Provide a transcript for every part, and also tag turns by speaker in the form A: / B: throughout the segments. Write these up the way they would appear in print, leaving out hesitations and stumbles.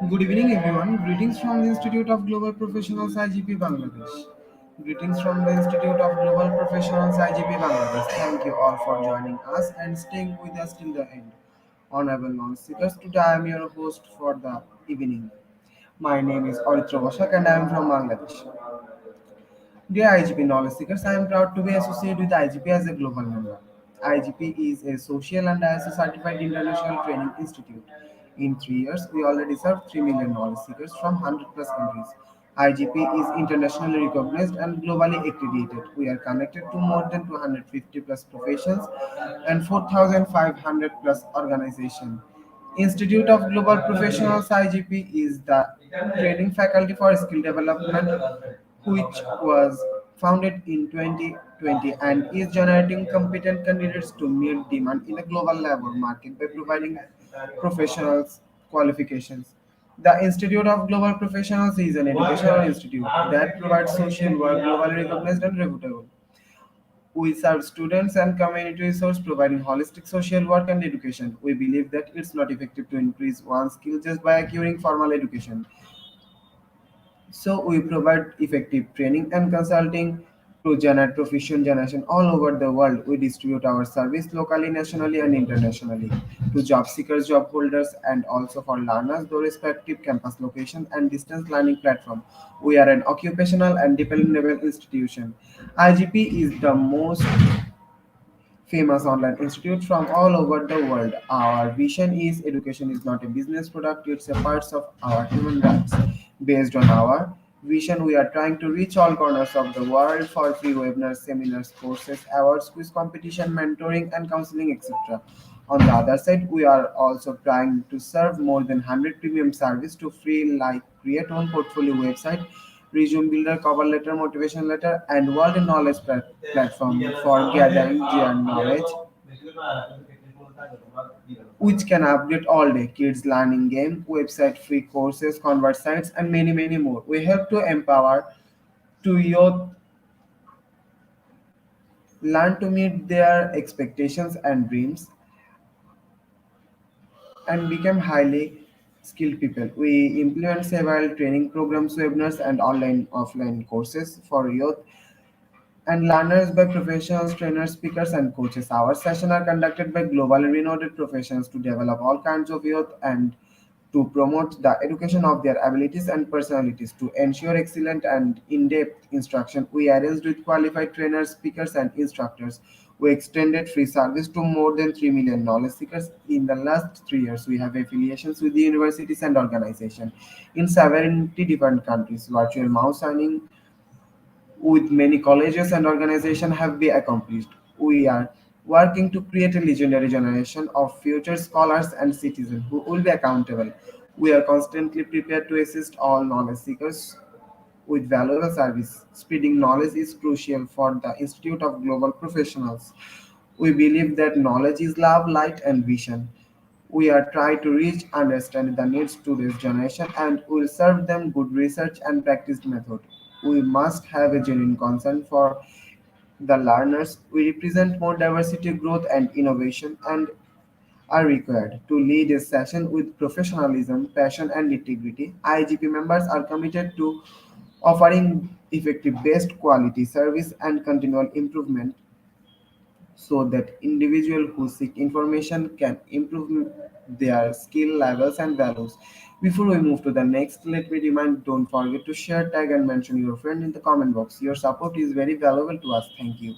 A: Good evening, everyone. Greetings from the Institute of Global Professionals IGP Bangladesh. Greetings from the Institute of Global Professionals IGP Bangladesh. Thank you all for joining us and staying with us till the end. Honorable non-seekers, today I am your host for the evening. My name is Oritra Vashak and I am from Bangladesh. Dear IGP knowledge seekers, I am proud to be associated with IGP as a global member. IGP is a social and ISO certified international training institute. In 3 years, we already serve 3 million knowledge seekers from 100 plus countries. IGP is internationally recognized and globally accredited. We are connected to more than 250 plus professions and 4,500 plus organizations. Institute of Global Professionals IGP is the training faculty for skill development which was founded in 2020 and is generating competent candidates to meet demand in a global labor market by providing professionals qualifications. The Institute of Global Professionals is an educational institute that provides social work globally recognized and reputable. We serve students and community resource providing holistic social work and education. We believe that it's not effective to increase one's skill just by acquiring formal education. So we provide effective training and consulting to generate profession generation all over the world. We distribute our service locally, nationally, and internationally to job seekers, job holders, and also for learners, the respective campus locations and distance learning platform. We are an occupational and dependable institution. IGP is the most famous online institute from all over the world. Our vision is education is not a business product, it's a part of our human rights. Based on our vision, we are trying to reach all corners of the world for free webinars, seminars, courses, awards, quiz competition, mentoring, and counseling, etc. On the other side, we are also trying to serve more than 100 premium service to free like create own portfolio website, resume builder, cover letter, motivation letter, and world knowledge platform for gathering their knowledge, which can update all day. Kids learning game, website free courses, convert sites, and many more. We help to empower to youth learn to meet their expectations and dreams and become highly skilled people. We implement several training programs, webinars, and online offline courses for youth and learners by professionals, trainers, speakers, and coaches. Our sessions are conducted by globally renowned professionals to develop all kinds of youth and to promote the education of their abilities and personalities. To ensure excellent and in-depth instruction, we arranged with qualified trainers, speakers, and instructors. We extended free service to more than 3 million knowledge seekers. In the last 3 years, we have affiliations with the universities and organizations in 70 different countries. Virtual mouse signing with many colleges and organizations have been accomplished. We are working to create a legendary generation of future scholars and citizens who will be accountable. We are constantly prepared to assist all knowledge seekers with valuable service. Spreading knowledge is crucial for the Institute of Global Professionals. We believe that knowledge is love, light, and vision. We are trying to reach, understand the needs to this generation, and will serve them good research and practiced method. We must have a genuine concern for the learners. We represent more diversity, growth, and innovation, and are required to lead a session with professionalism, passion, and integrity. IGP members are committed to offering effective best quality service and continual improvement so that individuals who seek information can improve their skill levels and values. Before we move to the next, let me remind, don't forget to share, tag, and mention your friend in the comment box. Your support is very valuable to us. Thank you.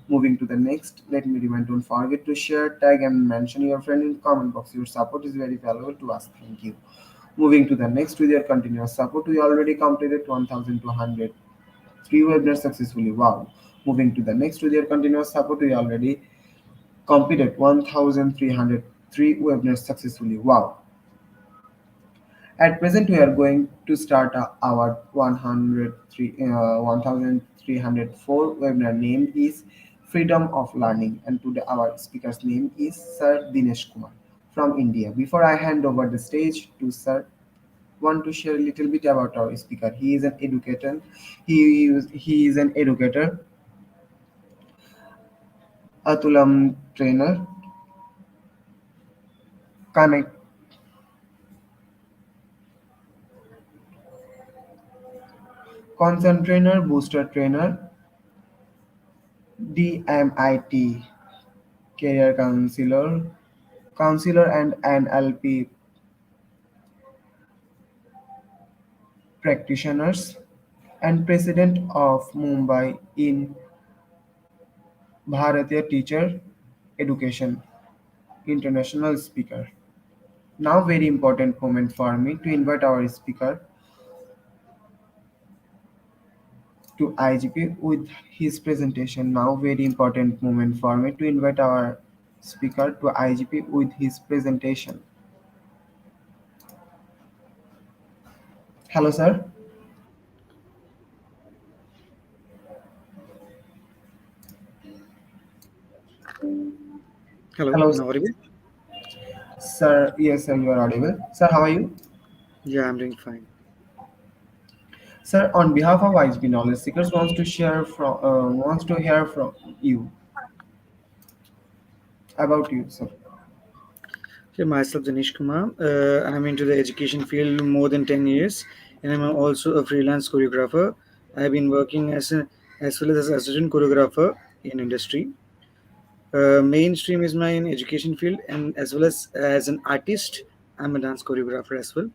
A: Moving to the next, let me remind, don't forget to share, tag, and mention your friend in the comment box. Your support is very valuable to us. Thank you. Moving to the next, with your continuous support, we already completed 1,200 three webinars successfully. Wow. Moving to the next, with your continuous support, we already completed 1,303 webinars successfully. Wow. At present, we are going to start our 1,304 webinar. Name is Freedom of Learning, and today our speaker's name is Sir Dinesh Kumar from India. Before I hand over the stage to Sir, want to share a little bit about our speaker. He is an educator. He is an educator, Atulam trainer, connect consent trainer, booster trainer, DMIT, career counselor and NLP practitioners, and president of Mumbai in Bharatiya Teacher Education, international speaker. Now very important moment for me to invite our speaker to IGP with his presentation. Now very important moment for me to invite our speaker to IGP with his presentation. Hello, sir.
B: Hello,
A: Hello,
B: am I audible?
A: sir. Yes, sir, you are audible. Sir, how are you?
B: Yeah, I'm doing fine.
A: Sir, on behalf of IGP Knowledge Seekers, wants to hear from you about you, sir.
B: So myself, Dinesh Kumar. I'm into the education field more than 10 years, and I'm also a freelance choreographer. I've been working as well as assistant choreographer in industry. Mainstream is my education field, and as an artist, I'm a dance choreographer as well,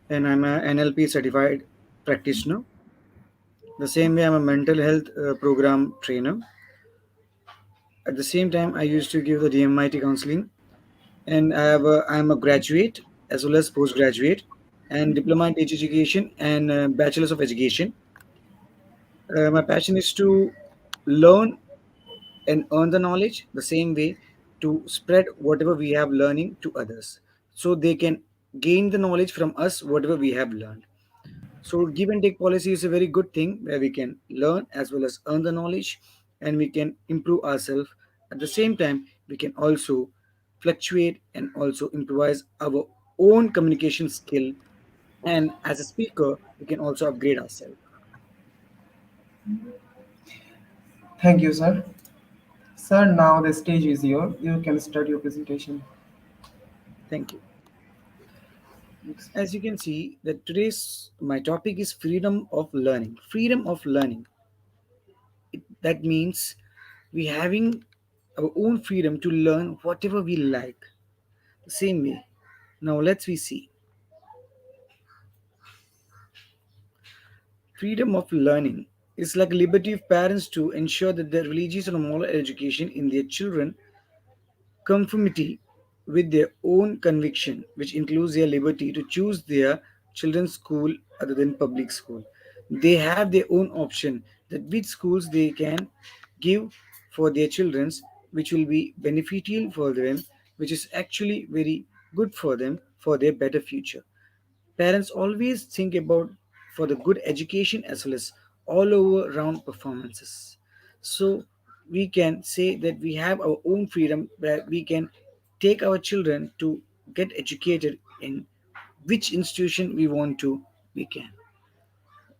B: and I'm a NLP certified practitioner. The same way, I'm a mental health program trainer. At the same time, I used to give the DMIT counseling, and I'm a graduate as well as postgraduate and diploma in teacher education and bachelor's of education. My passion is to learn and earn the knowledge the same way to spread whatever we have learning to others so they can gain the knowledge from us whatever we have learned. So give and take policy is a very good thing where we can learn as well as earn the knowledge and we can improve ourselves. At the same time, we can also fluctuate and also improvise our own communication skill. And as a speaker, we can also upgrade ourselves.
A: Thank you, sir. Sir, now the stage is yours. You can start your presentation.
B: Thank you. As you can see, that today's my topic is freedom of learning. Freedom of learning. That means we having our own freedom to learn whatever we like. The same way. Now let's we see. Freedom of learning is like liberty of parents to ensure that their religious and moral education in their children conformity with their own conviction, which includes their liberty to choose their children's school other than public school. They have their own option that which schools they can give for their children's, which will be beneficial for them, which is actually very good for them for their better future. Parents always think about for the good education as well as all over round performances. So we can say that we have our own freedom where we can take our children to get educated in which institution we want to we can.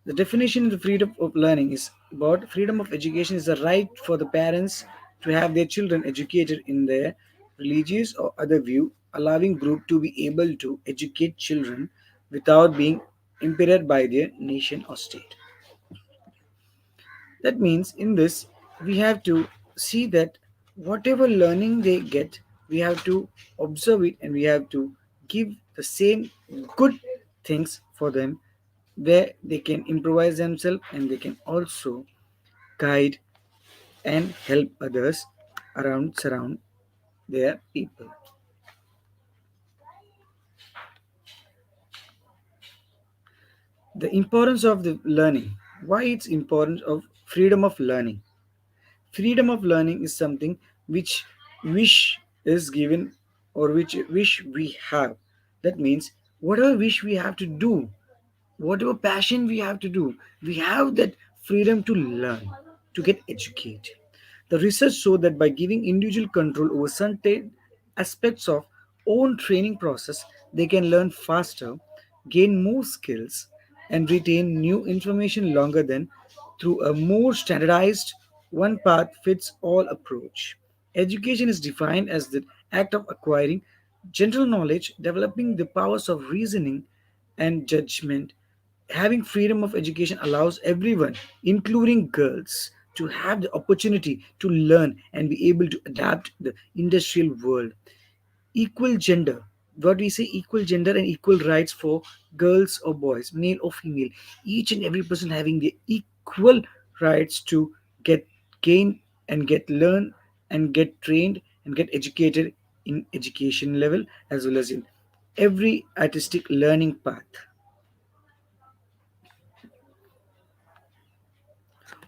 B: The definition of the freedom of learning is about freedom of education is the right for the parents to have their children educated in their religious or other view, allowing group to be able to educate children without being impeded by their nation or state. That means in this we have to see that whatever learning they get, we have to observe it and we have to give the same good things for them where they can improvise themselves and they can also guide and help others around surround their people. The importance of the learning. Why it's important of freedom of learning. Freedom of learning is something which wish is given or which wish we have. That means whatever wish we have to do, whatever passion we have to do, we have that freedom to learn, to get educated. The research showed that by giving individual control over certain aspects of own training process, they can learn faster, gain more skills, and retain new information longer than through a more standardized one path fits all approach. Education is defined as the act of acquiring general knowledge, developing the powers of reasoning and judgment. Having freedom of education allows everyone, including girls, to have the opportunity to learn and be able to adapt the industrial world. Equal gender, what we say, equal gender and equal rights for girls or boys, male or female, each and every person having the equal rights to get gain and get learn and get trained and get educated in education level as well as in every artistic learning path.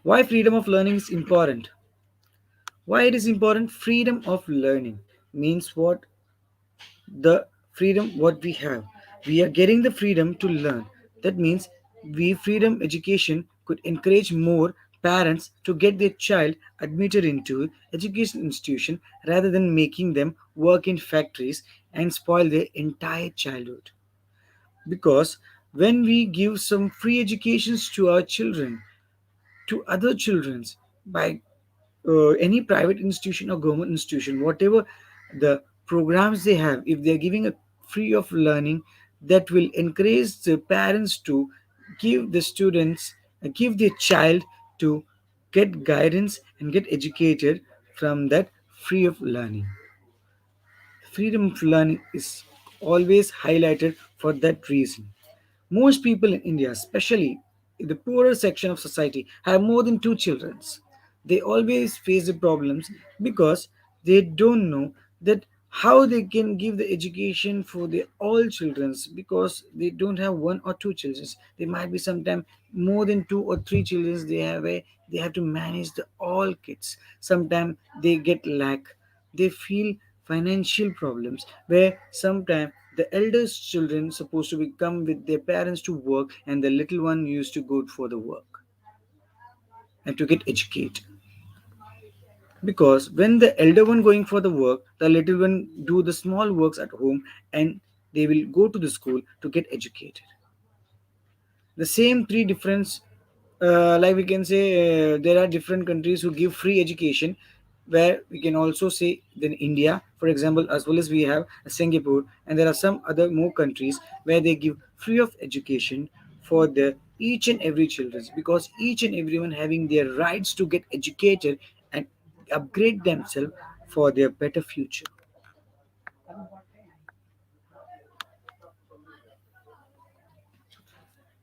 B: Why freedom of learning is important? Why it is important? Freedom of learning means what? The freedom what we have. We are getting the freedom to learn. That means we freedom education could encourage more parents to get their child admitted into education institution rather than making them work in factories and spoil their entire childhood. Because when we give some free educations to our children, to other children's by any private institution or government institution, whatever the programs they have, if they are giving a free of learning, that will encourage the parents to give the students, give their child to get guidance and get educated from that free of learning. Freedom of learning is always highlighted for that reason. Most people in India, especially in the poorer section of society, have more than two children. They always face the problems because they don't know that how they can give the education for the all children because they don't have one or two children. They might be sometimes more than two or three children. They have to manage the all kids. Sometimes they get lack, they feel financial problems where sometimes the eldest children supposed to be come with their parents to work and the little one used to go for the work and to get educated because when the elder one going for the work, the little one do the small works at home and they will go to the school to get educated. The same three difference, like we can say, there are different countries who give free education where we can also say then India for example, as well as we have Singapore, and there are some other more countries where they give free of education for the each and every children because each and everyone having their rights to get educated and upgrade themselves for their better future.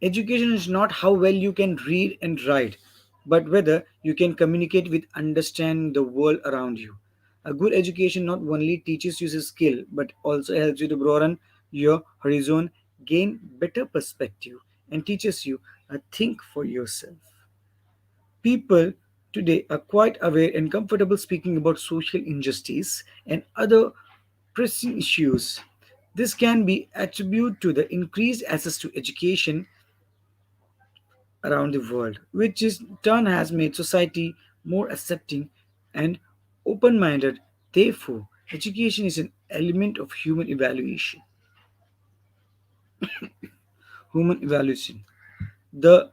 B: Education is not how well you can read and write, but whether you can communicate with understand the world around you. A good education not only teaches you a skill, but also helps you to broaden your horizon, gain better perspective, and teaches you a think for yourself. People today are quite aware and comfortable speaking about social injustice and other pressing issues. This can be attributed to the increased access to education around the world, which in turn has made society more accepting and open minded. Therefore, education is an element of human evaluation. The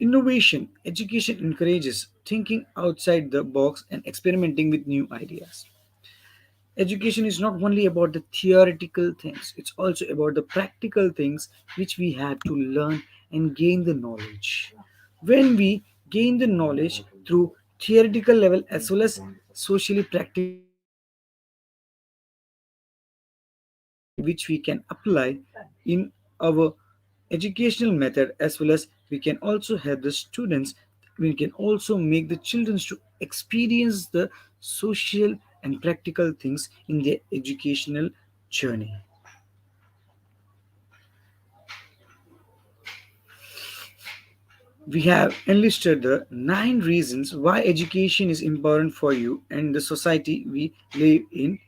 B: innovation education encourages thinking outside the box and experimenting with new ideas. Education is not only about the theoretical things, it's also about the practical things which we have to learn and gain the knowledge. When we gain the knowledge through theoretical level as well as socially practical level, we gain the something which we can apply in our educational method, as well as we can also help the students, we can also make the children to experience the social and practical things in their educational journey. We have enlisted the 9 reasons why education is important for you and the society we live in.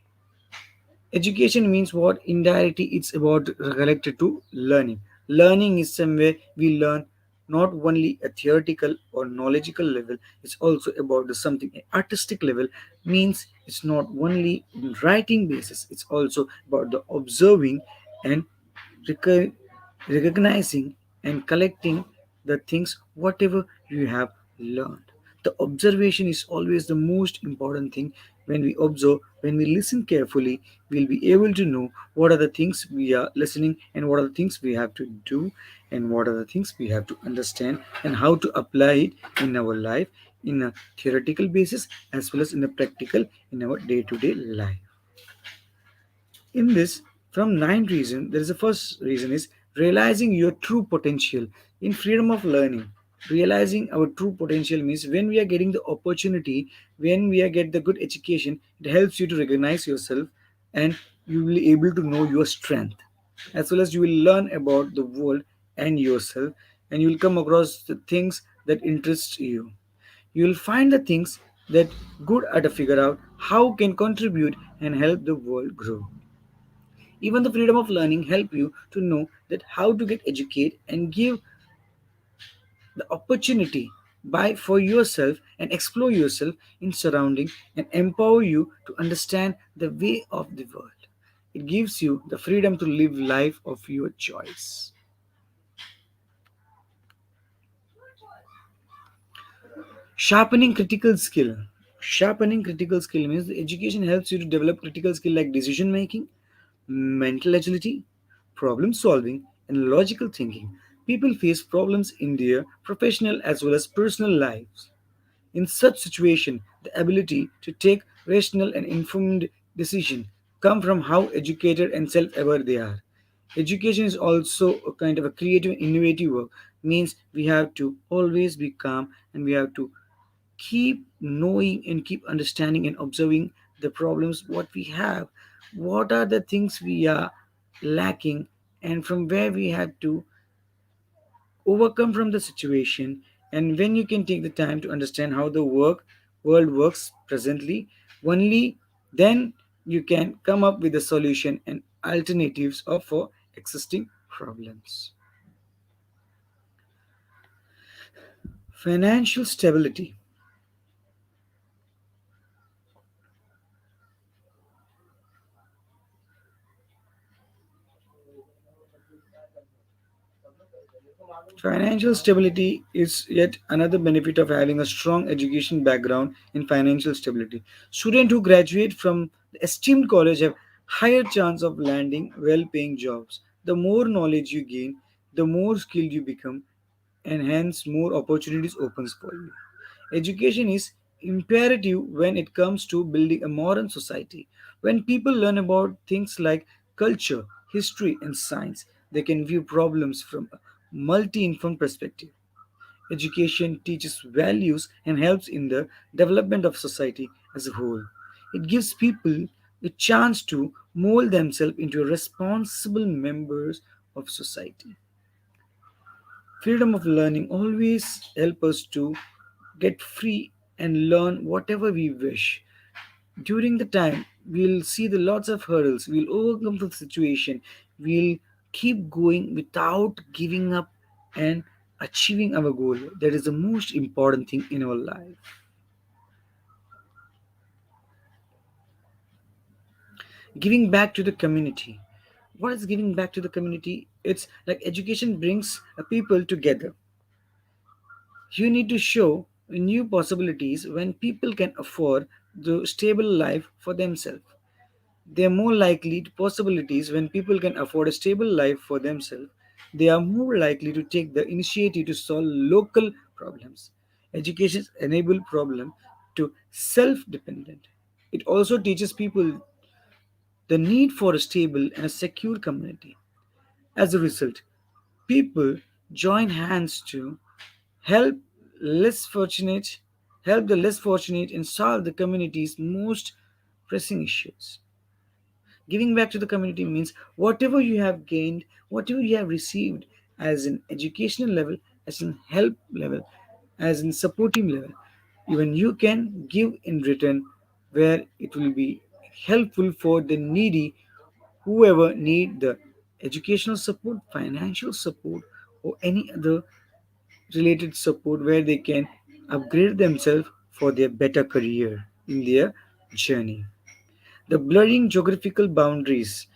B: Education means what? Indirectly, it's about related to learning. Learning is somewhere we learn not only a theoretical or knowledgeable level, it's also about the something artistic level. Means it's not only in writing basis, it's also about the observing and recog- recognizing and collecting the things whatever you have learned. The observation is always the most important thing. When we observe, when we listen carefully, we'll be able to know what are the things we are listening and what are the things we have to do and what are the things we have to understand and how to apply it in our life in a theoretical basis as well as in a practical in our day-to-day life. In this, from 9 reasons, there is the first reason is realizing your true potential. In freedom of learning, realizing our true potential means when we are getting the opportunity, when we are get the good education, it helps you to recognize yourself and you will be able to know your strength, as well as you will learn about the world and yourself, and you will come across the things that interest you. You will find the things that good at to figure out how can contribute and help the world grow. Even the freedom of learning help you to know that how to get educated and give the opportunity by for yourself and explore yourself in surrounding and empower you to understand the way of the world. It gives you the freedom to live life of your choice. Sharpening critical skill. Sharpening critical skill means the education helps you to develop critical skill like decision making, mental agility, problem solving, and logical thinking. People face problems in their professional as well as personal lives. In such situation, the ability to take rational and informed decision come from how educated and self-aware they are. Education is also a kind of a creative and innovative work, means we have to always be calm and we have to keep knowing and keep understanding and observing the problems what we have, what are the things we are lacking, and from where we have to overcome from the situation. And when you can take the time to understand how the world works presently, only then you can come up with a solution and alternatives of for existing problems. Financial stability. Financial stability is yet another benefit of having a strong education background in financial stability. Students who graduate from the esteemed college have higher chance of landing well-paying jobs. The more knowledge you gain, the more skilled you become, and hence more opportunities opens for you. Education is imperative when it comes to building a modern society. When people learn about things like culture, history, and science, they can view problems from a multi informed perspective. Education teaches values and helps in the development of society as a whole. It gives people a chance to mold themselves into responsible members of society. Freedom of learning always help us to get free and learn whatever we wish. During the time, we'll see the lots of hurdles. We'll overcome the situation. We'll keep going without giving up and achieving our goal. That is the most important thing in our life. Giving back to the community. What is giving back to the community? It's like education brings people together. You need to show new possibilities. When people can afford the stable life for themselves, they are more likely to possibilities. When people can afford a stable life for themselves, they are more likely to take the initiative to solve local problems. Education enable problem to self-dependent. It also teaches people the need for a stable and a secure community. As a result, people join hands to help less fortunate, help the less fortunate and solve the community's most pressing issues. Giving back to the community means whatever you have gained, whatever you have received as an educational level, as an help level, as in supporting level, even you can give in return where it will be helpful for the needy, whoever need the educational support, financial support, or any other related support where they can upgrade themselves for their better career in their journey. The blurring geographical boundaries.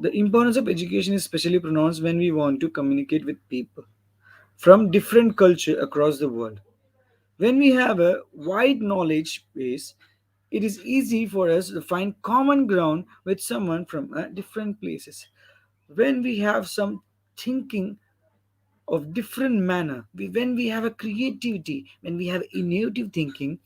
B: The importance of education is especially pronounced when we want to communicate with people from different culture across the world. When we have a wide knowledge base, it is easy for us to find common ground with someone from different places. When we have some thinking of different manner, when we have a creativity, when we have innovative thinking,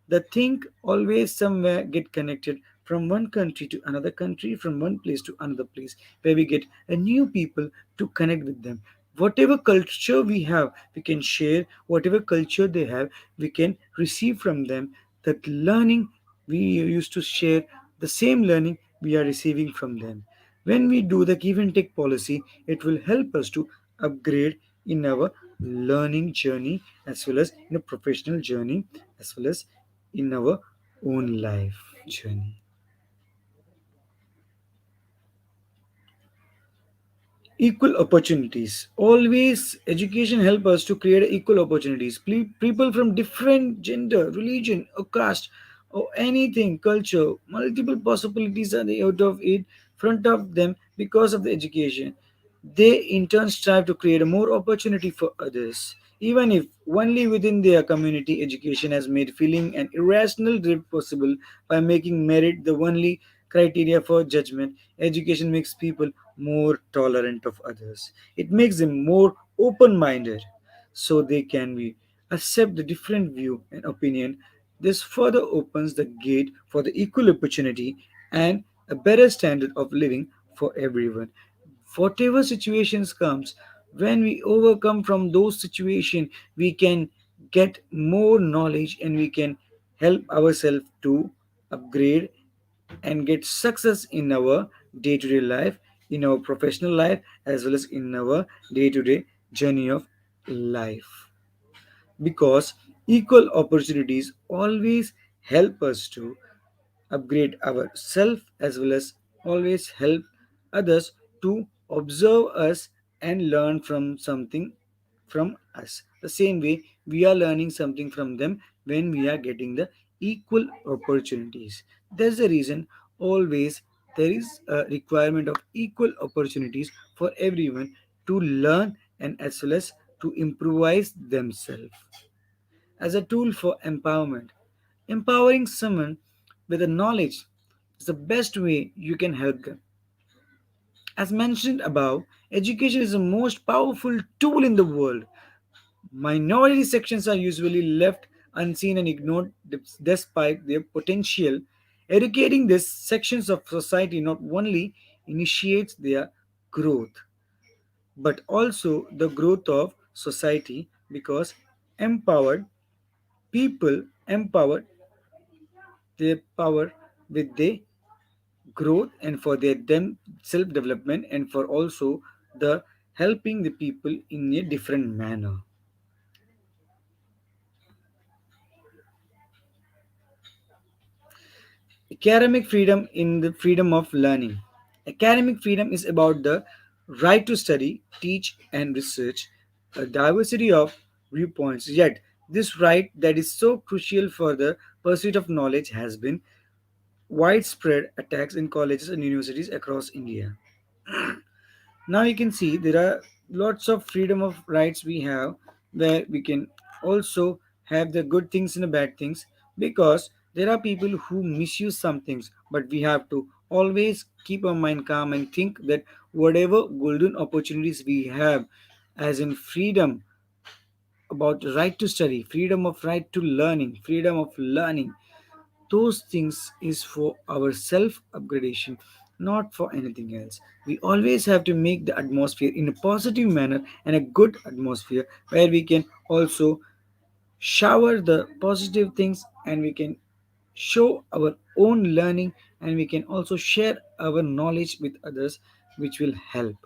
B: the thing always somewhere get connected from one country to another country, from one place to another place, where we get a new people to connect with them. Whatever culture we have, we can share. Whatever culture they have, we can receive from them. That learning we used to share, the same learning we are receiving from them. When we do the give and take policy, it will help us to upgrade in our learning journey, as well as in a professional journey, as well as in our own life journey. Equal opportunities. Always education help us to create equal opportunities. People from different gender, religion, or caste, or anything, culture, multiple possibilities are there out of it front of them because of the education. They in turn strive to create a more opportunity for others. Even if only within their community, education has made feeling an irrational drift possible by making merit the only criteria for judgment. Education makes people more tolerant of others. It makes them more open-minded, so they can be accept the different view and opinion. This further opens the gate for the equal opportunity and a better standard of living for everyone. Whatever situations comes, when we overcome from those situations, we can get more knowledge and we can help ourselves to upgrade and get success in our day-to-day life, in our professional life, as well as in our day-to-day journey of life. Because equal opportunities always help us to upgrade ourselves, as well as always help others to observe us and learn from something from us. The same way we are learning something from them when we are getting the equal opportunities. There's a reason always there is a requirement of equal opportunities for everyone to learn and as well as to improvise themselves as a tool for empowerment. Empowering someone with the knowledge is the best way you can help them. As mentioned above, education is the most powerful tool in the world. Minority sections are usually left unseen and ignored despite their potential. Educating these sections of society not only initiates their growth, but also the growth of society because empowered people empowered their power with their growth and for their them self development and for also the helping the people in a different manner. Academic freedom in the freedom of learning. Academic freedom is about the right to study, teach, and research a diversity of viewpoints. Yet, this right that is so crucial for the pursuit of knowledge has been widespread attacks in colleges and universities across India. Now you can see there are lots of freedom of rights we have, where we can also have the good things and the bad things, because there are people who misuse some things, but we have to always keep our mind calm and think that whatever golden opportunities we have, as in freedom, about right to study, freedom of right to learning, freedom of learning, those things is for our self upgradation, not for anything else. We always have to make the atmosphere in a positive manner and a good atmosphere, where we can also shower the positive things, and we can show our own learning, and we can also share our knowledge with others, which will help.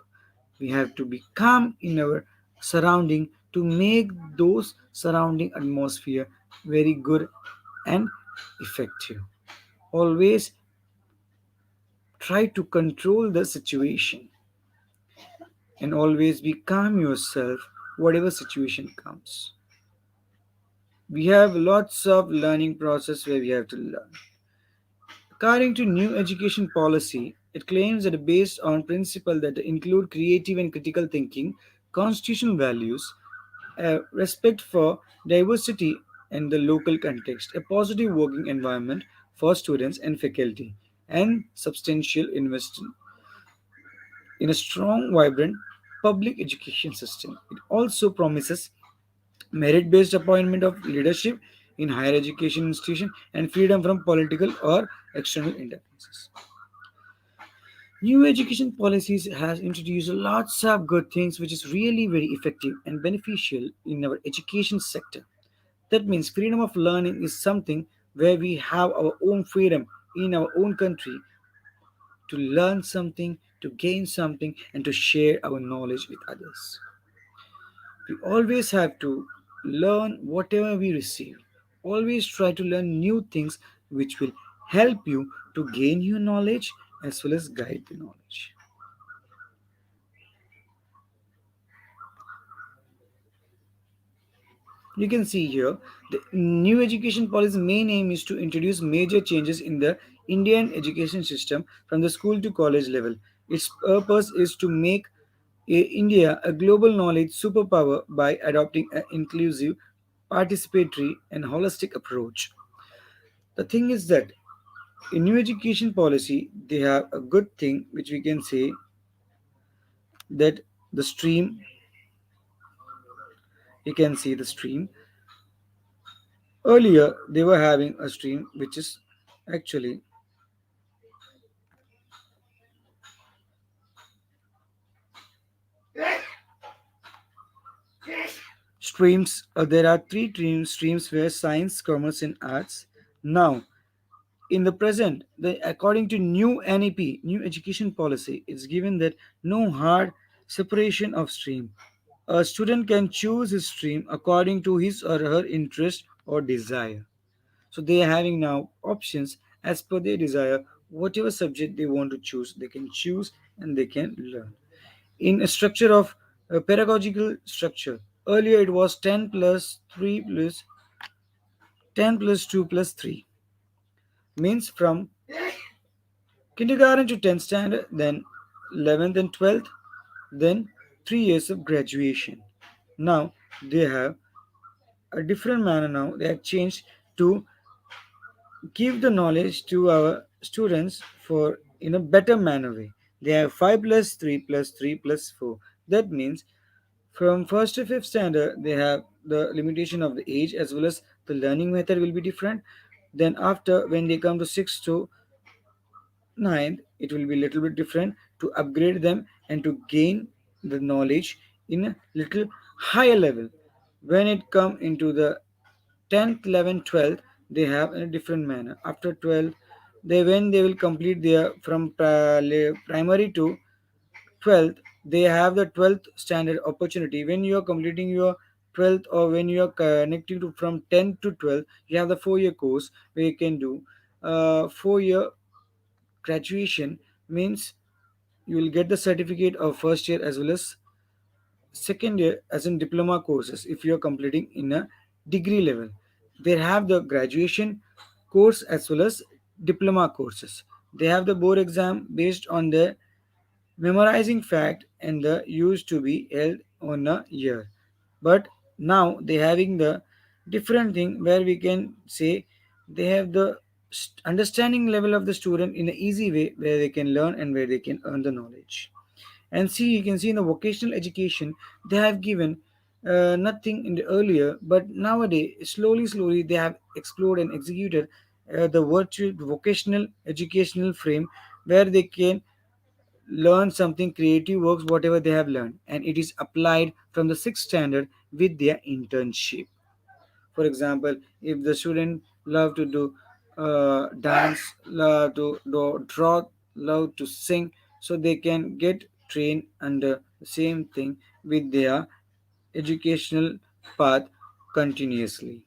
B: We have to be calm in our surrounding to make those surrounding atmosphere very good and effective. Always try to control the situation, and always be calm yourself whatever situation comes. We have lots of learning process where we have to learn. According to new education policy, it claims that based on principles that include creative and critical thinking, constitutional values, respect for diversity and the local context, a positive working environment for students and faculty, and substantial investment in a strong, vibrant public education system. It also promises merit based appointment of leadership in higher education institution and freedom from political or external interferences. New education policies has introduced lots of good things which is really very effective and beneficial in our education sector. That means freedom of learning is something where we have our own freedom in our own country to learn something, to gain something, and to share our knowledge with others. We always have to learn whatever we receive. Always try to learn new things which will help you to gain your knowledge as well as guide the knowledge. You can see here the new education policy main aim is to introduce major changes in the Indian education system from the school to college level. Its purpose is to make India a global knowledge superpower by adopting an inclusive, participatory, and holistic approach. The thing is that in new education policy, they have a good thing which we can say that the stream, you can see the stream. Earlier, they were having a stream which is actually streams. There are three streams where science, commerce, and arts. Now, in the present, according to new NEP, new education policy, it's given that no hard separation of stream. A student can choose his stream according to his or her interest or desire. So they are having now options as per their desire. Whatever subject they want to choose, they can choose and they can learn. In a structure of a pedagogical structure, earlier it was 10 plus 3 plus 10 plus 2 plus 3, means from kindergarten to 10th standard, then 11th and 12th, then 3 years of graduation. Now they have a different manner. Now they have changed to give the knowledge to our students for in a better manner way. They have 5 plus 3 plus 3 plus 4. That means from first to fifth standard they have the limitation of the age as well as the learning method will be different. Then after when they come to 6th to ninth, it will be little bit different to upgrade them and to gain the knowledge in a little higher level. When it come into the 10th, 11th, 12th, they have in a different manner. After 12th, they when they will complete their from primary to 12th, they have the 12th standard opportunity. When you are completing your 12th, or when you are connecting to from 10th to 12th, you have the 4 year course where you can do 4 year graduation, means you will get the certificate of first year as well as second year as in diploma courses. If you are completing in a degree level, they have the graduation course as well as diploma courses. They have the board exam based on their memorizing fact and the used to be held on a year. But now they having the different thing where we can say they have the understanding level of the student in an easy way where they can learn and where they can earn the knowledge. And see, you can see in the vocational education they have given nothing in the earlier, but nowadays slowly they have explored and executed the virtual vocational educational frame where they can learn something creative works whatever they have learned, and it is applied from the sixth standard with their internship. For example, if the student love to do dance, love to do, draw, love to sing, so they can get trained under the same thing with their educational path continuously.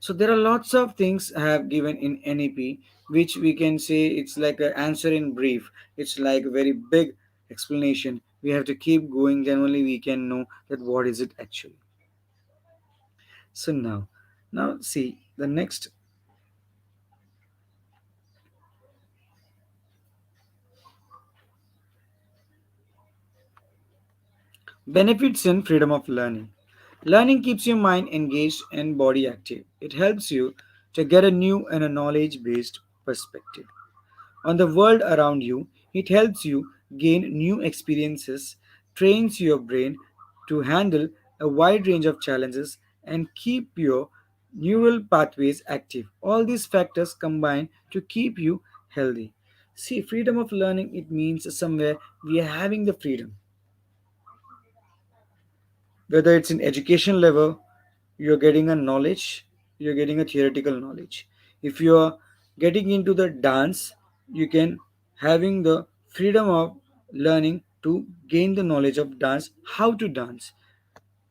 B: So there are lots of things I have given in NEP, which we can say it's like an answer in brief. It's like a very big explanation. We have to keep going, then only we can know that what is it actually. So now see the next benefits in freedom of learning. Learning keeps your mind engaged and body active. It helps you to get a new and a knowledge based perspective on the world around you. It helps you gain new experiences, trains your brain to handle a wide range of challenges, and keep your neural pathways active. All these factors combine to keep you healthy. See, freedom of learning, it means somewhere we are having the freedom, whether it's in education level, you're getting a knowledge, you're getting a theoretical knowledge. If you're getting into the dance, you can having the freedom of learning to gain the knowledge of dance, how to dance.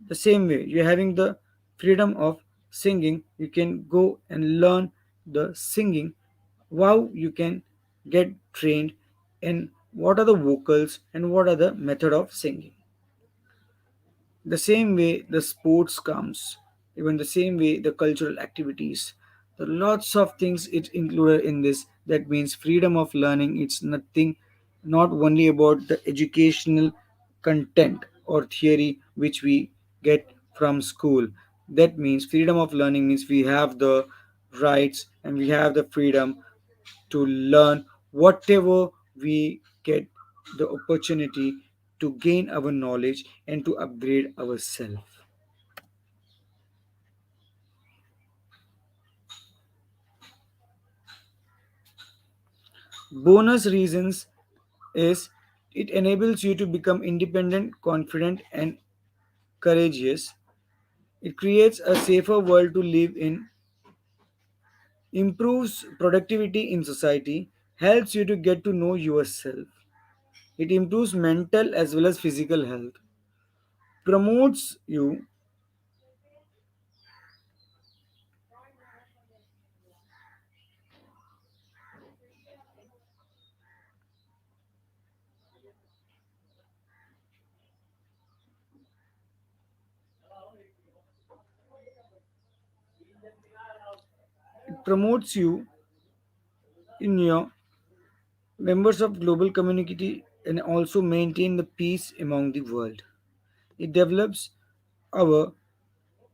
B: The same way you're having the freedom of singing, you can go and learn the singing, how you can get trained, and what are the vocals and what are the method of singing. The same way the sports comes, even the same way the cultural activities, the lots of things it included in this. That means freedom of learning, it's nothing, not only about the educational content or theory which we get from school. That means freedom of learning means we have the rights and we have the freedom to learn whatever we get the opportunity to gain our knowledge and to upgrade ourselves. Bonus reasons is it enables you to become independent, confident, and courageous. It creates a safer world to live in, improves productivity in society, helps you to get to know yourself. It improves mental as well as physical health, promotes you, it promotes you in your members of global community and also maintain the peace among the world. It develops our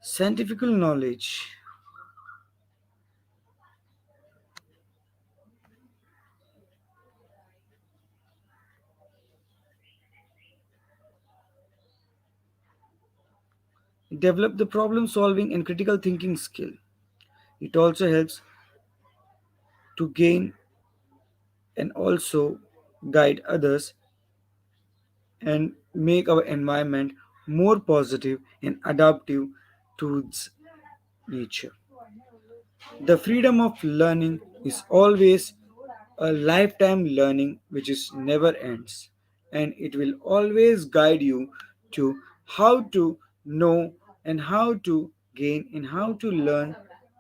B: scientific knowledge. It develops the problem solving and critical thinking skill. It also helps to gain and also guide others and make our environment more positive and adaptive towards nature. The freedom of learning is always a lifetime learning which is never ends, and it will always guide you to how to know and how to gain and how to learn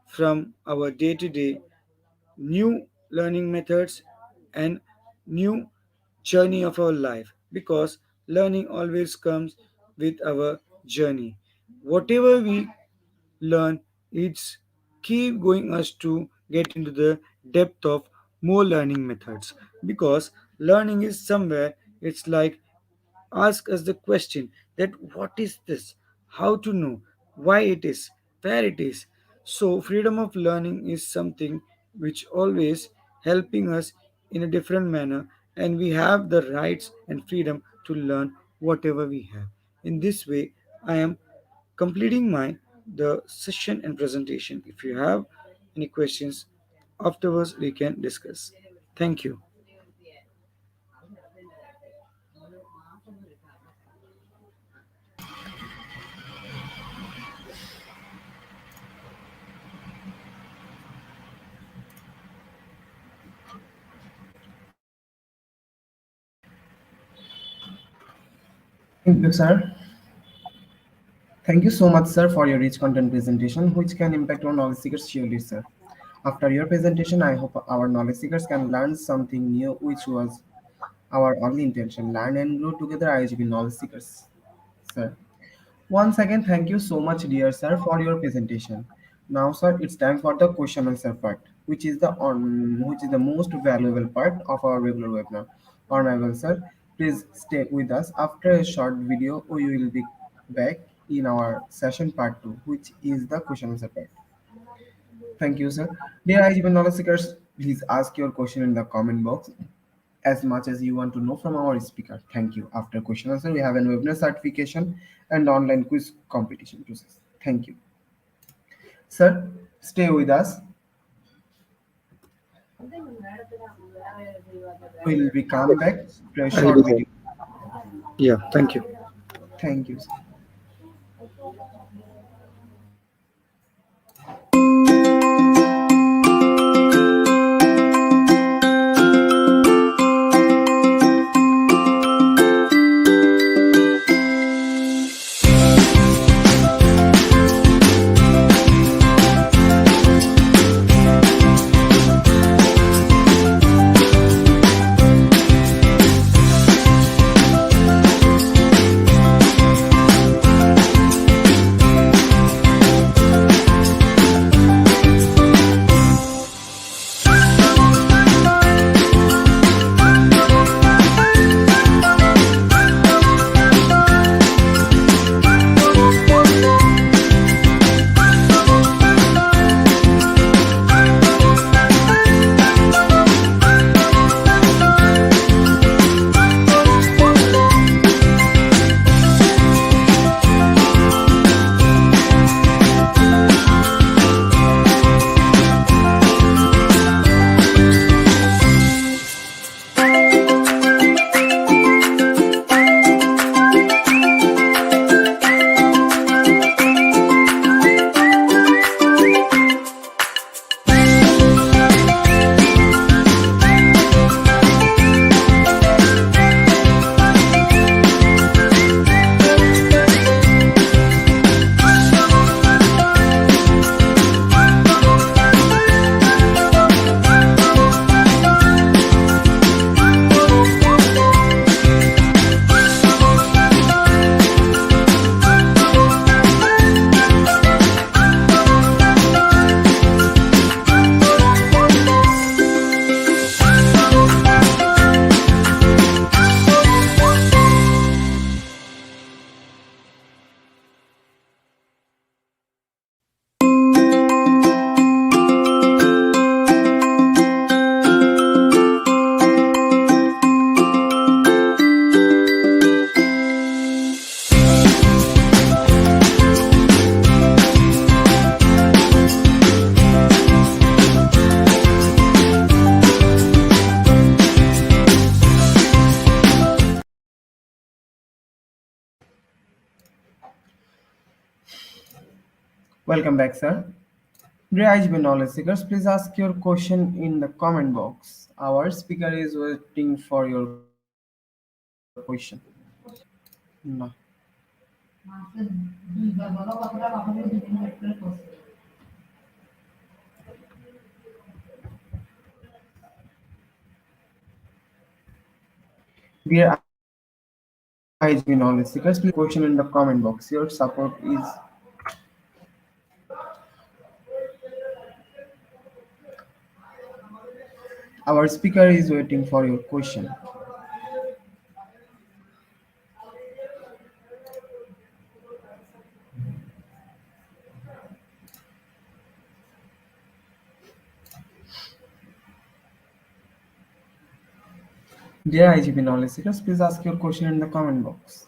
B: from our day to day new learning methods and new journey of our life, because learning always comes with our journey. Whatever we learn, it's keep going us to get into the depth of more learning methods, because learning is somewhere it's like ask us the question that what is this, how to know, why it is, where it is. So freedom of learning is something which always helping us in a different manner, and we have the rights and freedom to learn whatever we have. In this way I am completing my the session and presentation. If you have any questions afterwards we can discuss. Thank you.
A: Thank you, sir. Thank you so much, sir, for your rich content presentation, which can impact our knowledge seekers surely, sir. After your presentation, I hope our knowledge seekers can learn something new, which was our only intention. Learn and grow together, IGP knowledge seekers, sir. Once again, thank you so much, dear sir, for your presentation. Now, sir, it's time for the question answer part, which is the most valuable part of our regular webinar. Honorable sir, please stay with us. After a short video, we will be back in our session part two, which is the question answer part. Thank you, sir. Dear IGP knowledge seekers, please ask your question in the comment box as much as you want to know from our speaker. Thank you. After question answer, we have a webinar certification and online quiz competition process. Thank you. Sir, stay with us. We'll be come back after a
B: I'll be
A: short
B: there.
A: video.
B: Yeah, thank you.
A: Thank you, sir. Welcome back, sir. Dear IGP knowledge seekers, please ask your question in the comment box. Our speaker is waiting for your question. No. Dear IGP knowledge seekers, please ask your question in the comment box. Your support is Our speaker is waiting for your question. Dear IGP knowledge seekers, please ask your question in the comment box.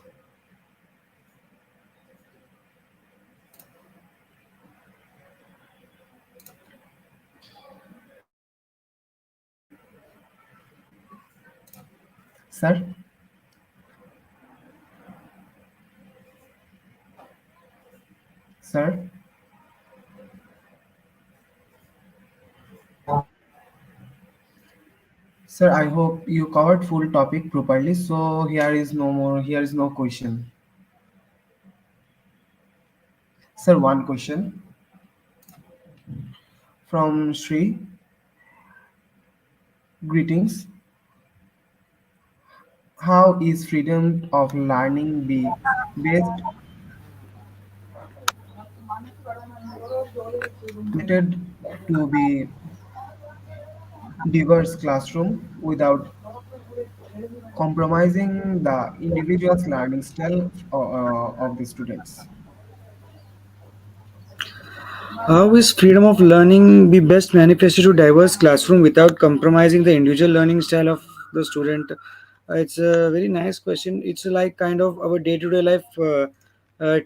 A: Sir, sir, sir, I hope you covered full topic properly. So here is no question. Sir, one question from Shri. Greetings. How is freedom of learning be based method to be diverse classroom without compromising the individual's learning style of the students?
B: How is freedom of learning be best manifested to diverse classroom without compromising the individual learning style of the student? It's a very nice question. It's like kind of our day-to-day life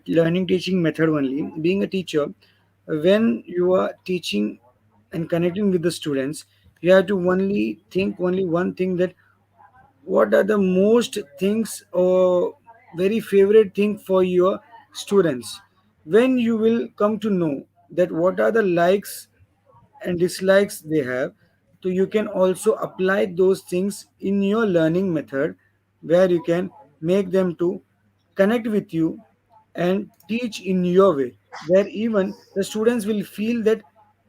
B: learning teaching method only. Being a teacher, when you are teaching and connecting with the students, you have to only think only one thing, that what are the most things or very favorite thing for your students. When you will come to know that what are the likes and dislikes they have, so you can also apply those things in your learning method, where you can make them to connect with you and teach in your way, where even the students will feel that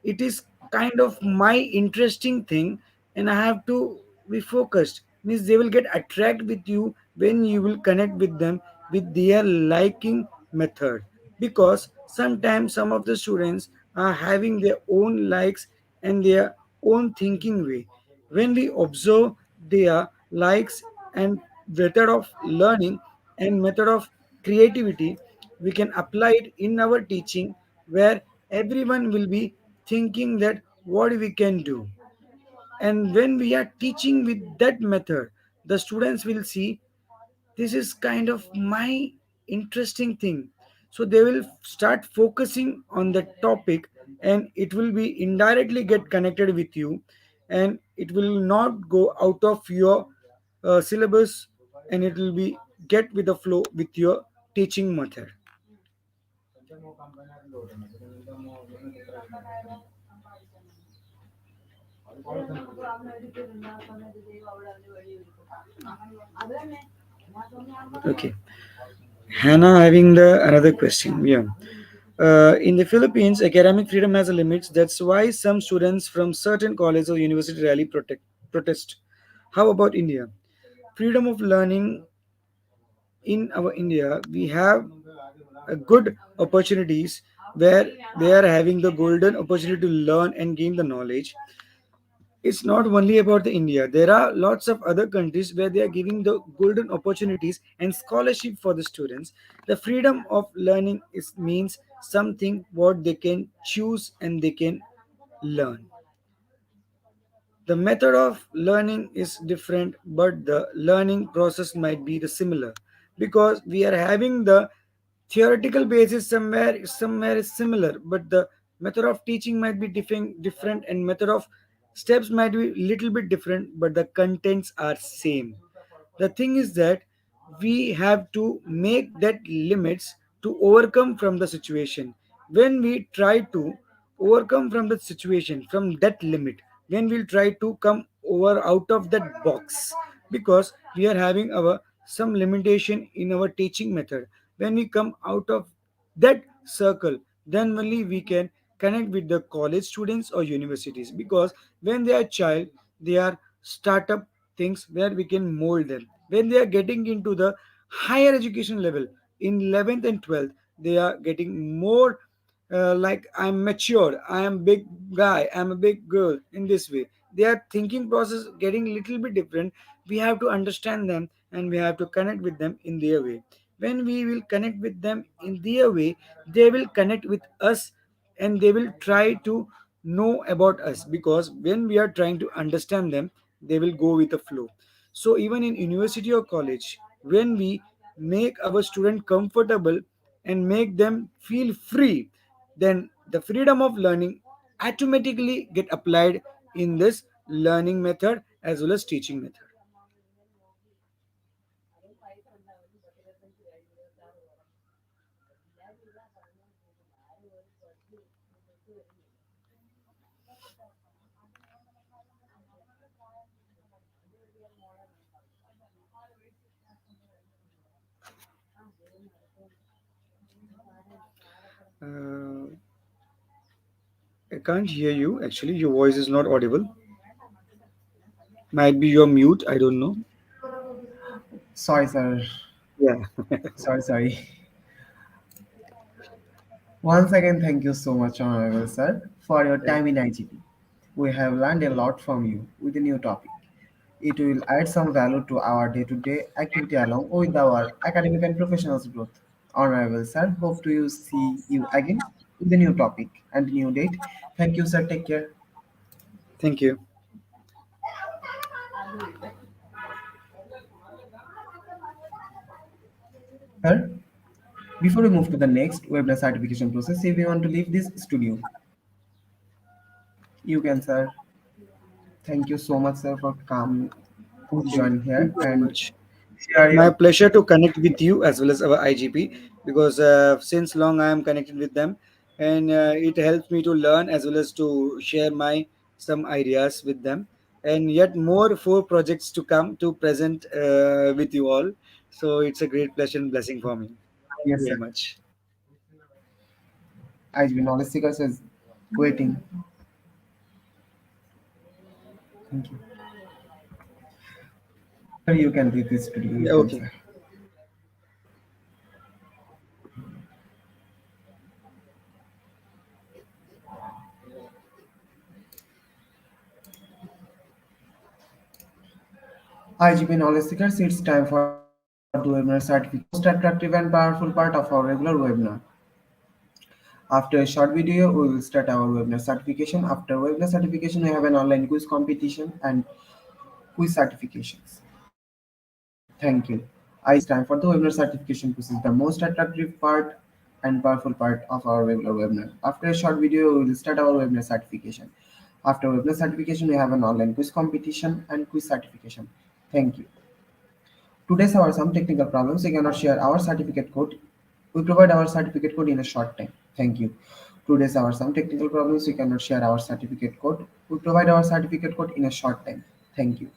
B: it is kind of my interesting thing and I have to be focused. Means they will get attract with you when you will connect with them with their liking method, because sometimes some of the students are having their own likes and their own thinking way. When we observe their likes and method of learning and method of creativity, we can apply it in our teaching, where everyone will be thinking that what we can do. And when we are teaching with that method, the students will see this is kind of my interesting thing, so they will start focusing on that topic, and it will be indirectly get connected with you, and it will not go out of your syllabus, and it will be get with the flow with your teaching method. Okay, Hannah having the another question. Yeah. In the Philippines, academic freedom has a limits. That's why some students from certain colleges or university rally protest. How about India? Freedom of learning in our India, we have a good opportunities where they are having the golden opportunity to learn and gain the knowledge. It's not only about the India. There are lots of other countries where they are giving the golden opportunities and scholarship for the students. The freedom of learning is means something what they can choose and they can learn. The method of learning is different, but the learning process might be the similar, because we are having the theoretical basis somewhere is similar, but the method of teaching might be different, and method of steps might be little bit different, but the contents are same. The thing is that we have to make that limits to overcome from the situation. When we try to overcome from the situation, from that limit, when we'll try to come over out of that box, because we are having our some limitation in our teaching method. When we come out of that circle, then only we can connect with the college students or universities, because when they are child, they are startup things where we can mold them. When they are getting into the higher education level in 11th and 12th, they are getting more like I'm mature, I am big guy, I'm a big girl, in this way their thinking process getting little bit different. We have to understand them and we have to connect with them in their way. When we will connect with them in their way, they will connect with us and they will try to know about us, because when we are trying to understand them, they will go with the flow. So even in university or college, when we make our student comfortable and make them feel free, then the freedom of learning automatically get applied in this learning method as well as teaching method. uh, I can't hear you actually, your voice is not audible. Might be your mute, I don't know.
A: Sorry, sir.
B: Yeah.
A: Sorry. Once again, thank you so much, Honorable Sir, for your time in IGP. We have learned a lot from you with a new topic. It will add some value to our day-to-day activity along with our academic and professional growth. Honorable Sir, hope to see you again with a new topic and new date. Thank you, sir. Take care.
B: Thank you.
A: Sir, before we move to the next webinar certification process, if you want to leave this studio, you can, sir. Thank you so much, sir, for come
B: Okay,
A: join
B: thank
A: here
B: you very
A: and
B: much.
A: share
B: My
A: your.
B: pleasure to connect with you as well as our IGP, because since long I am connected with them, and it helps me to learn as well as to share my some ideas with them, and yet more four projects to come to present with you all. So it's a great pleasure and blessing for me. Thank you
A: Yes,
B: very
A: sir.
B: much.
A: IGB knowledge seekers is waiting. Thank you. Sir, you can leave this studio. You
B: Yeah,
A: can,
B: okay.
A: sir. IGP knowledge seekers, it's time for the webinar certificate, most attractive and powerful part of our regular webinar. After a short video, we will start our webinar certification. After webinar certification, we have an online quiz competition and quiz certifications. Thank you. IGP, it's time for the webinar certification process, the most attractive part and powerful part of our regular webinar. After a short video, we will start our webinar certification. After webinar certification, we have an online quiz competition and quiz certification. Thank you. Today's our some technical problems. We cannot share our certificate code. We provide our certificate code in a short time. Thank you. Today's our some technical problems. We cannot share our certificate code. We provide our certificate code in a short time. Thank you.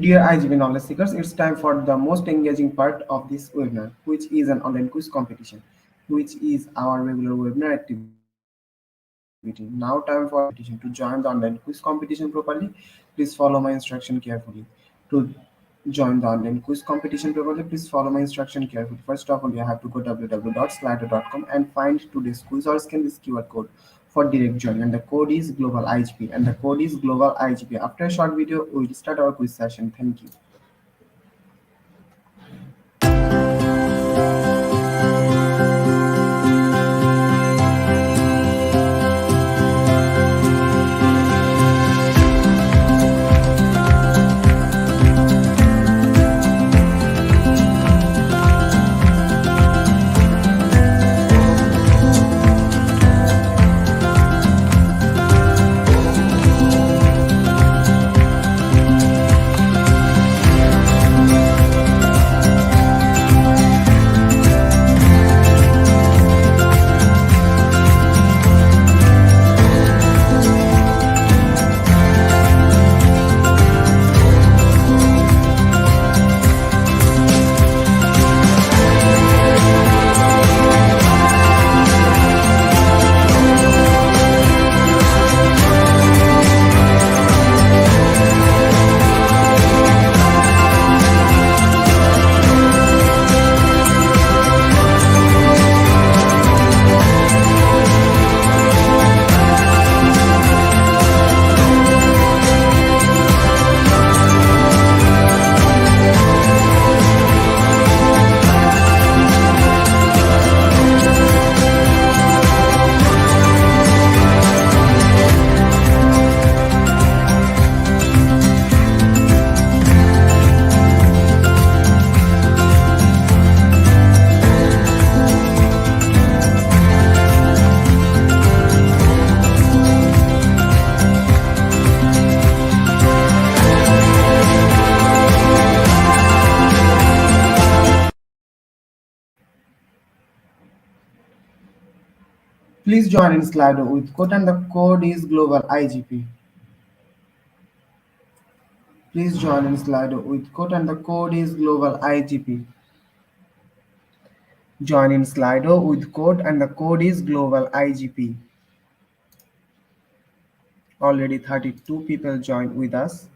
A: Dear IGB knowledge seekers, it's time for the most engaging part of this webinar, which is an online quiz competition, which is our regular webinar activity. Now time for the online competition. To join the online quiz competition properly, please follow my instruction carefully. To join the online quiz competition properly, please follow my instruction carefully. First of all, you have to go www.slido.com and find today's quiz or scan this QR code for direct join. And the code is global IGP. And the code is global IGP. After a short video, we'll start our quiz session. Thank you. Please join in Slido with code and the code is global IGP. Please join in Slido with code and the code is global IGP. Join in Slido with code and the code is global IGP. Already 32 people joined with us.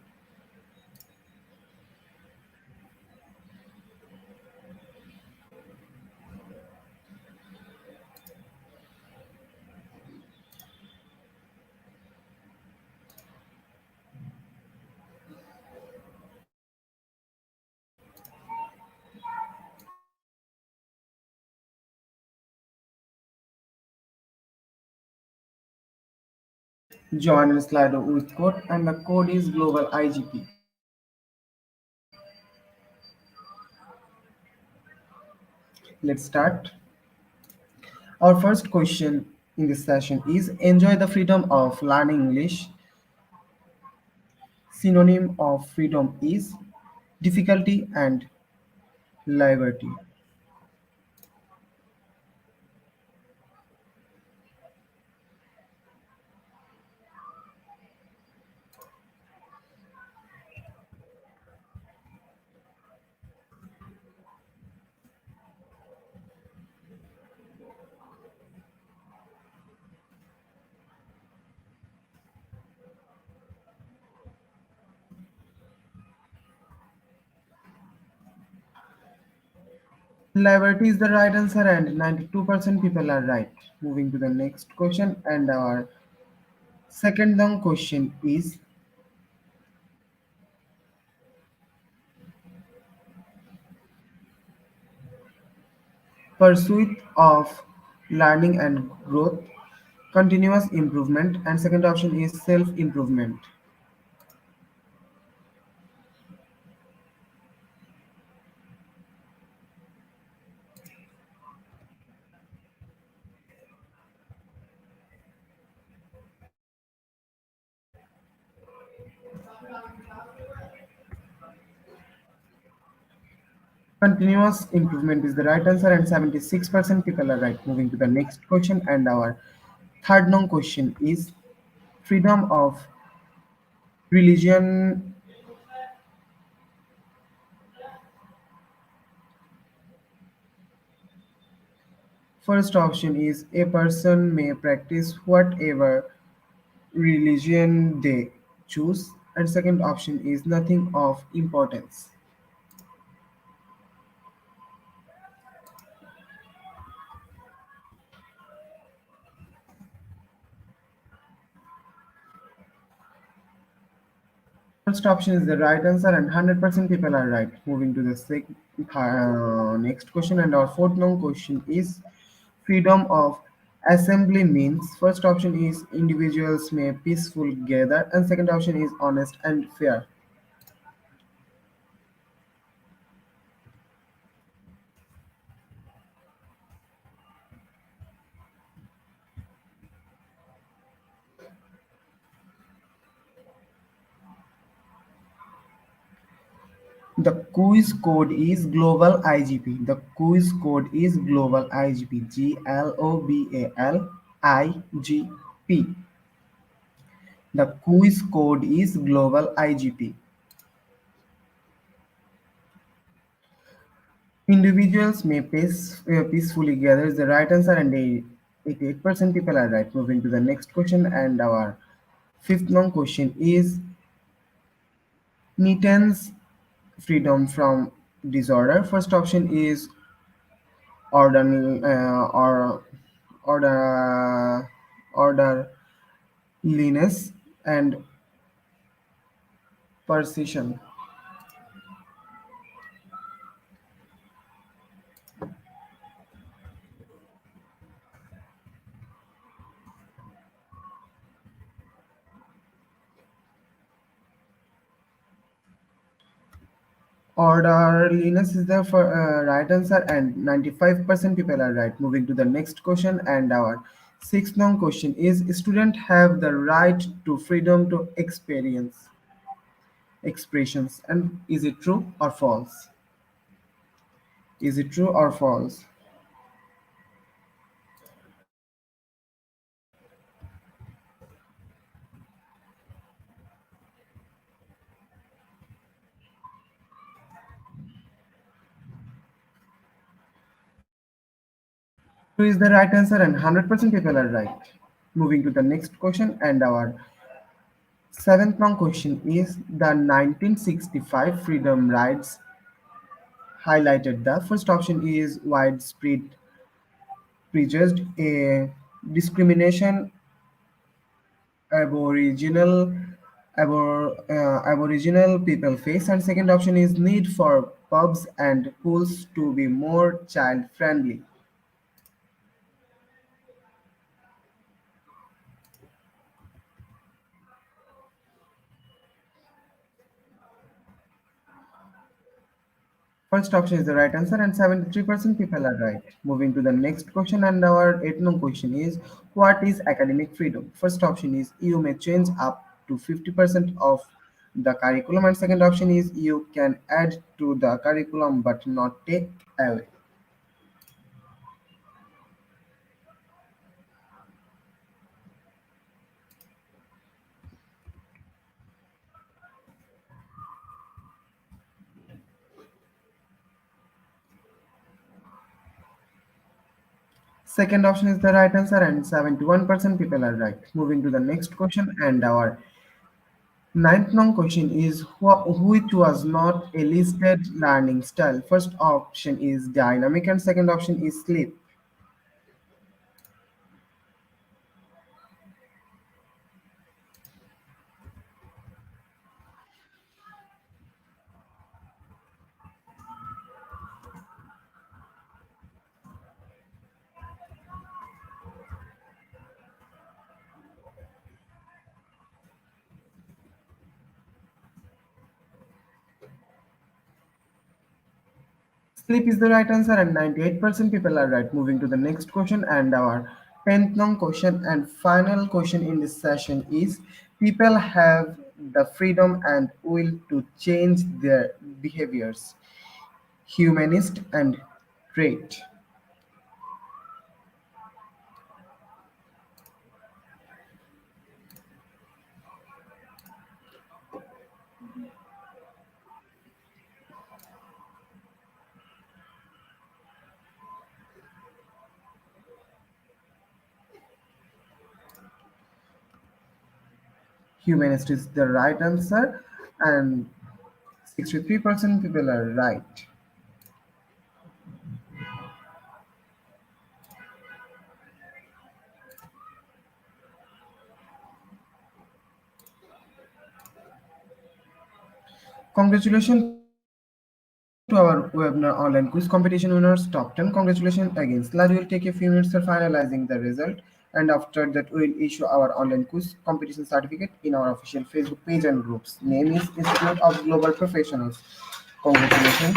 A: Join in Slido with code and the code is global IGP. Let's start. Our first question in this session is enjoy the freedom of learning English. Synonym of freedom is difficulty and liberty. Liberty is the right answer and 92% people are right. Moving to the next question and our second long question is pursuit of learning and growth, continuous improvement, and second option is self-improvement. Continuous improvement is the right answer and 76% people are right. Moving to the next question and our third long question is freedom of religion First option is a person may practice whatever religion they choose, and second option is nothing of importance. First option is the right answer, and 100% people are right. Moving to the next question, and our fourth known question is freedom of assembly means. First option is individuals may peaceful gather, and second option is honest and fair. The quiz code is global IGP. The quiz code is global IGP. GLOBALIGP. The quiz code is global IGP. Individuals may peacefully gather the right answer, and 88% people are right. Moving to the next question, and our fifth known question is Newton's freedom from disorder. First option is order, or orderliness and precision. Orderliness is the right answer, and 95% people are right. Moving to the next question, and our sixth known question is students have the right to freedom to experience expressions. And is it true or false? Is it true or false? True is the right answer, and 100% people are right. Moving to the next question, and our seventh known question is the 1965 Freedom Rides highlighted. The first option is widespread prejudice, a discrimination Aboriginal Aboriginal people face, and second option is need for pubs and pools to be more child friendly. First option is the right answer, and 73% people are right. Moving to the next question, and our eighth known question is what is academic freedom? First option is you may change up to 50% of the curriculum, and second option is you can add to the curriculum but not take away. Second option is the right answer, and 71% people are right. Moving to the next question, and our ninth known question is which was not a listed learning style. First option is dynamic, and second option is sleep. Sleep is the right answer, and 98% people are right. Moving to the next question, and our 10th known question and final question in this session is people have the freedom and will to change their behaviors. Humanist and trait. Humanist is the right answer, and 63% people are right. Congratulations to our webinar online quiz competition winners, top 10. Congratulations again. Slide will take a few minutes for finalizing the result, and after that, we'll issue our online quiz competition certificate in our official Facebook page and groups. Name is Institute of Global Professionals. Congratulations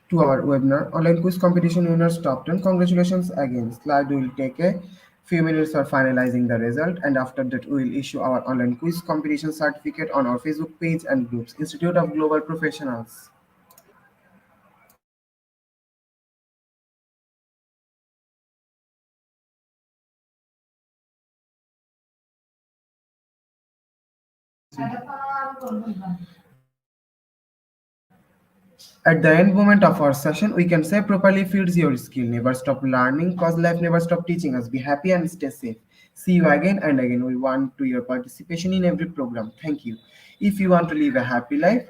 A: to our webinar online quiz competition winners, top 10. Congratulations again. Slide will take a few minutes for finalizing the result, and after that, we will issue our online quiz competition certificate on our Facebook page and groups. Institute of Global Professionals. At the end moment of our session, we can say properly feeds your skill. Never stop learning cause life never stop teaching us. Be happy and stay safe. See you again and again. We want to your participation in every program. Thank you. If you want to live a happy life,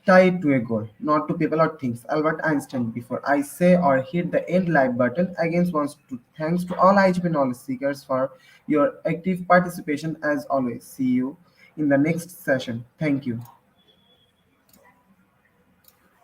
A: tie it to a goal, not to people or things. Albert Einstein. Before I say or hit the end live button, again wants to thanks to all IGP knowledge seekers for your active participation as always. See you in the next session. Thank you.